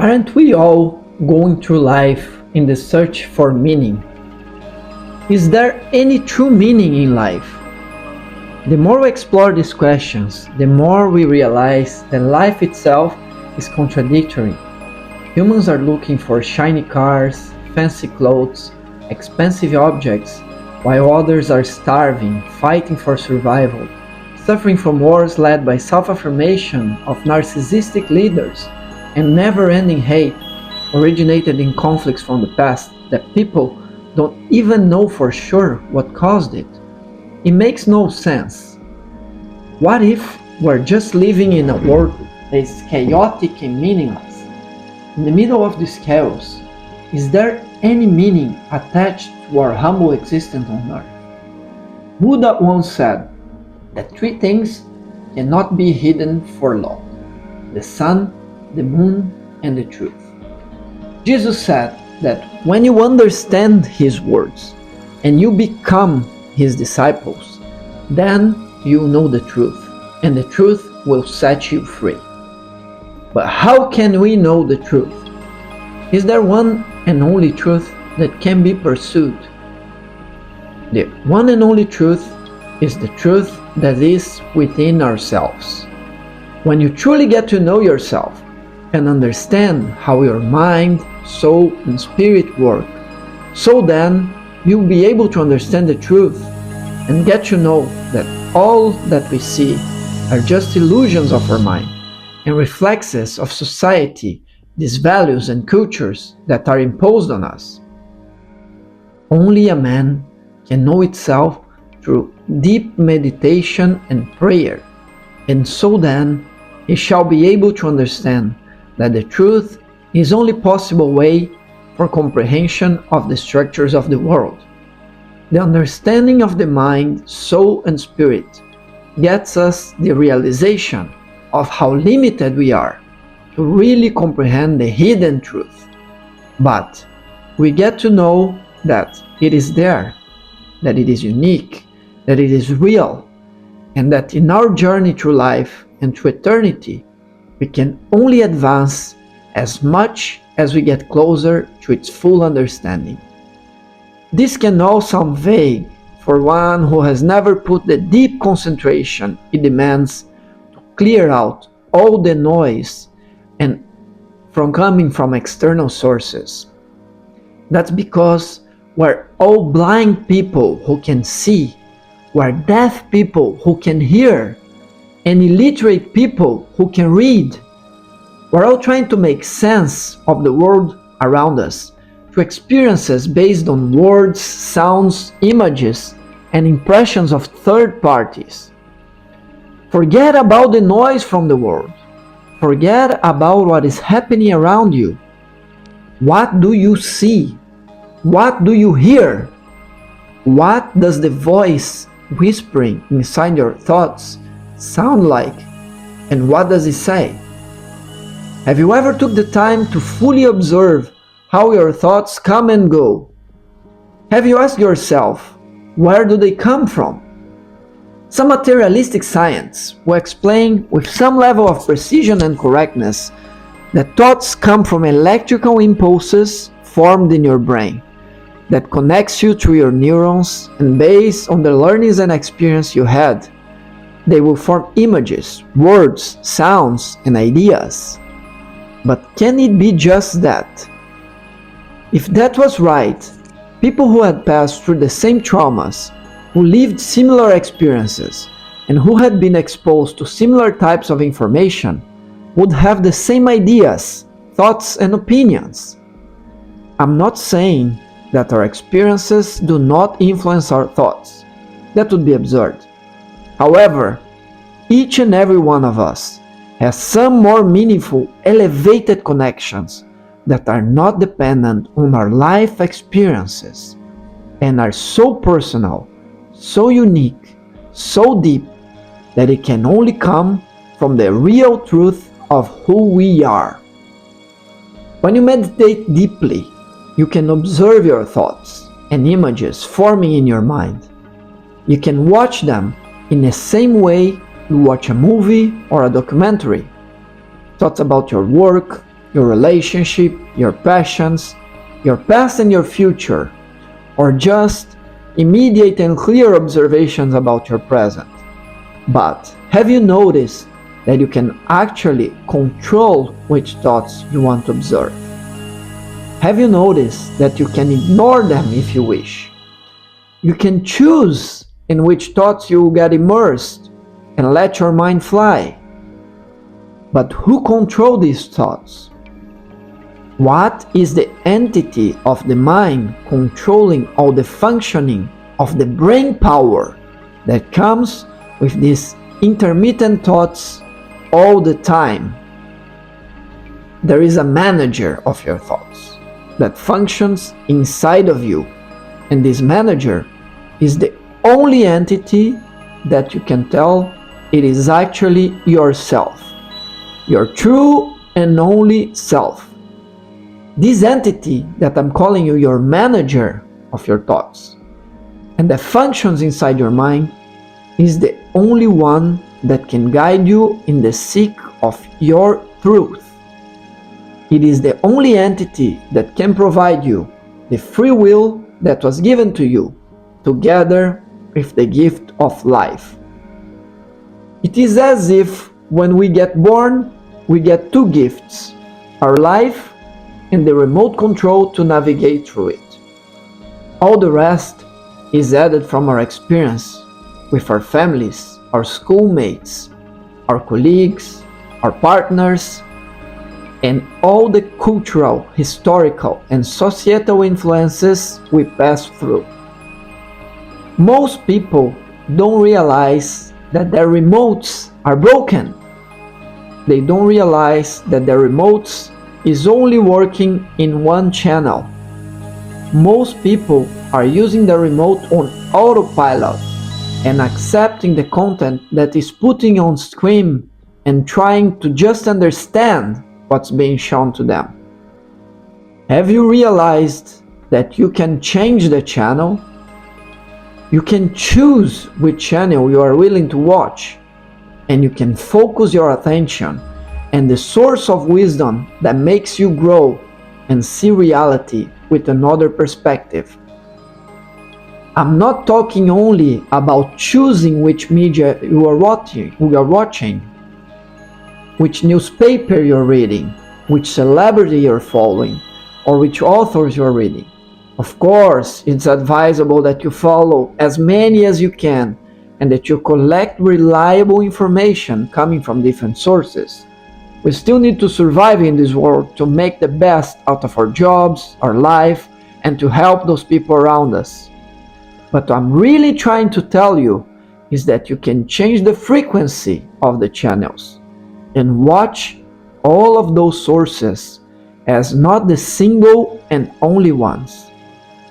Aren't we all going through life in the search for meaning? Is there any true meaning in life? The more we explore these questions, the more we realize that life itself is contradictory. Humans are looking for shiny cars, fancy clothes, expensive objects, while others are starving, fighting for survival, suffering from wars led by self-affirmation of narcissistic leaders, and never-ending hate originated in conflicts from the past that people don't even know for sure what caused it. It makes no sense. What if we're just living in a world that is chaotic and meaningless? In the middle of this chaos, is there any meaning attached to our humble existence on earth? Buddha once said that three things cannot be hidden for long: the sun, the moon, and the truth. Jesus said that when you understand His words and you become His disciples, then you know the truth, and the truth will set you free. But how can we know the truth? Is there one and only truth that can be pursued? The one and only truth is the truth that is within ourselves. When you truly get to know yourself and understand how your mind, soul, and spirit work, so then you'll be able to understand the truth and get to know that all that we see are just illusions of our mind and reflexes of society, these values and cultures that are imposed on us. Only a man can know itself through deep meditation and prayer, and so then he shall be able to understand that the truth is only possible way for comprehension of the structures of the world. The understanding of the mind, soul, and spirit gets us the realization of how limited we are to really comprehend the hidden truth. But we get to know that it is there, that it is unique, that it is real, and that in our journey through life and through eternity, we can only advance as much as we get closer to its full understanding. This can all sound vague for one who has never put the deep concentration it demands to clear out all the noise and coming from external sources. That's because we're all blind people who can see, we're deaf people who can hear, and illiterate people who can read. We're all trying to make sense of the world around us through experiences based on words, sounds, images, and impressions of third parties. Forget about the noise from the world. Forget about what is happening around you. What do you see? What do you hear? What does the voice whispering inside your thoughts sound like? And what does it say? Have you ever took the time to fully observe how your thoughts come and go? Have you asked yourself, where do they come from? Some materialistic science will explain with some level of precision and correctness that thoughts come from electrical impulses formed in your brain that connects you to your neurons, and based on the learnings and experience you had, they will form images, words, sounds, and ideas. But can it be just that? If that was right, people who had passed through the same traumas, who lived similar experiences, and who had been exposed to similar types of information would have the same ideas, thoughts, and opinions. I'm not saying that our experiences do not influence our thoughts. That would be absurd. However, each and every one of us has some more meaningful, elevated connections that are not dependent on our life experiences and are so personal, so unique, so deep that it can only come from the real truth of who we are. When you meditate deeply, you can observe your thoughts and images forming in your mind. You can watch them in the same way you watch a movie or a documentary. Thoughts about your work, your relationship, your passions, your past and your future, or just immediate and clear observations about your present. But have you noticed that you can actually control which thoughts you want to observe? Have you noticed that you can ignore them if you wish? You can choose in which thoughts you will get immersed and let your mind fly. But who controls these thoughts? What is the entity of the mind controlling all the functioning of the brain power that comes with these intermittent thoughts all the time? There is a manager of your thoughts that functions inside of you, and this manager is the only entity that you can tell it is actually yourself, your true and only self. This entity that I'm calling you your manager of your thoughts and that functions inside your mind is the only one that can guide you in the seek of your truth. It is the only entity that can provide you the free will that was given to you together with the gift of life. It is as if when we get born, we get two gifts, our life and the remote control to navigate through it. All the rest is added from our experience with our families, our schoolmates, our colleagues, our partners, and all the cultural, historical, and societal influences we pass through. Most people don't realize that their remotes are broken. They don't realize that their remotes is only working in one channel. Most people are using the remote on autopilot and accepting the content that is putting on screen and trying to just understand what's being shown to them. Have you realized that you can change the channel? You can choose which channel you are willing to watch, and you can focus your attention and the source of wisdom that makes you grow and see reality with another perspective. I'm not talking only about choosing which media you are watching, which newspaper you're reading, which celebrity you're following, or which authors you're reading. Of course, it's advisable that you follow as many as you can and that you collect reliable information coming from different sources. We still need to survive in this world to make the best out of our jobs, our life, and to help those people around us. But what I'm really trying to tell you is that you can change the frequency of the channels and watch all of those sources as not the single and only ones.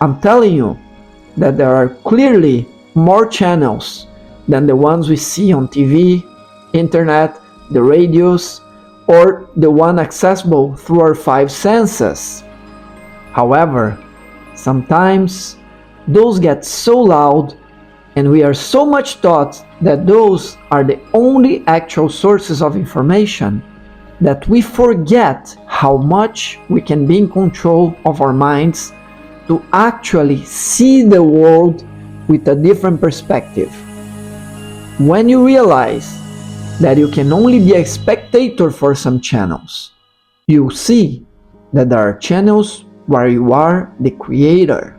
I'm telling you that there are clearly more channels than the ones we see on TV, internet, the radios, or the one accessible through our five senses. However, sometimes those get so loud and we are so much taught that those are the only actual sources of information that we forget how much we can be in control of our minds to actually see the world with a different perspective. When you realize that you can only be a spectator for some channels, you see that there are channels where you are the creator,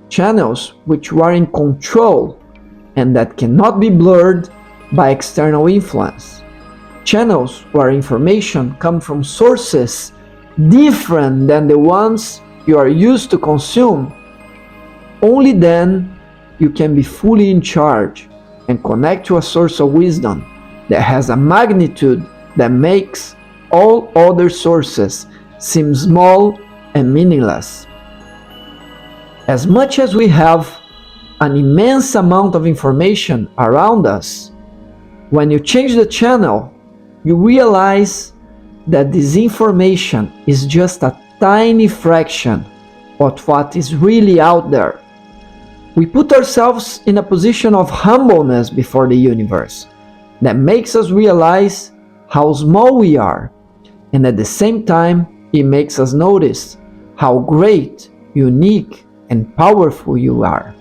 channels which you are in control and that cannot be blurred by external influence, channels where information comes from sources different than the ones you are used to consume. Only then you can be fully in charge and connect to a source of wisdom that has a magnitude that makes all other sources seem small and meaningless. As much as we have an immense amount of information around us, when you change the channel, you realize that this information is just a tiny fraction of what is really out there. We put ourselves in a position of humbleness before the universe that makes us realize how small we are And at the same time, it makes us notice how great, unique, and powerful you are.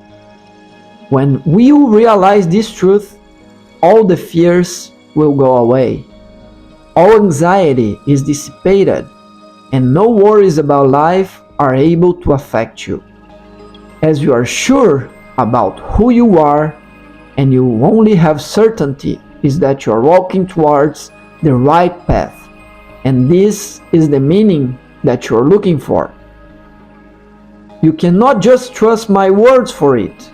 When we realize this truth, all the fears will go away. All anxiety is dissipated, and no worries about life are able to affect you. As you are sure about who you are, and you only have certainty is that you are walking towards the right path. And this is the meaning that you're looking for. You cannot just trust my words for it.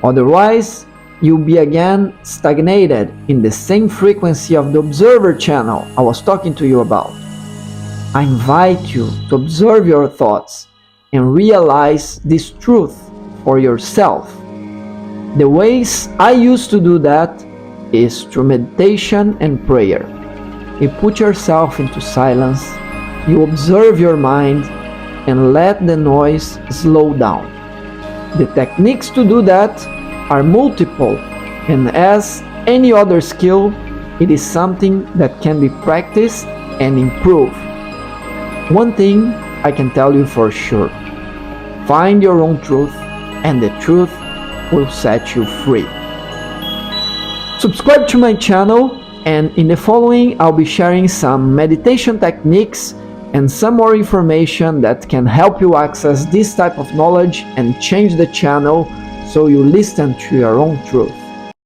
Otherwise, you'll be again stagnated in the same frequency of the observer channel I was talking to you about. I invite you to observe your thoughts and realize this truth for yourself. The ways I used to do that is through meditation and prayer. You put yourself into silence, you observe your mind, and let the noise slow down. The techniques to do that are multiple, and as any other skill, it is something that can be practiced and improved. One thing I can tell you for sure: find your own truth, and the truth will set you free. Subscribe to my channel, and in the following I'll be sharing some meditation techniques and some more information that can help you access this type of knowledge and change the channel so you listen to your own truth.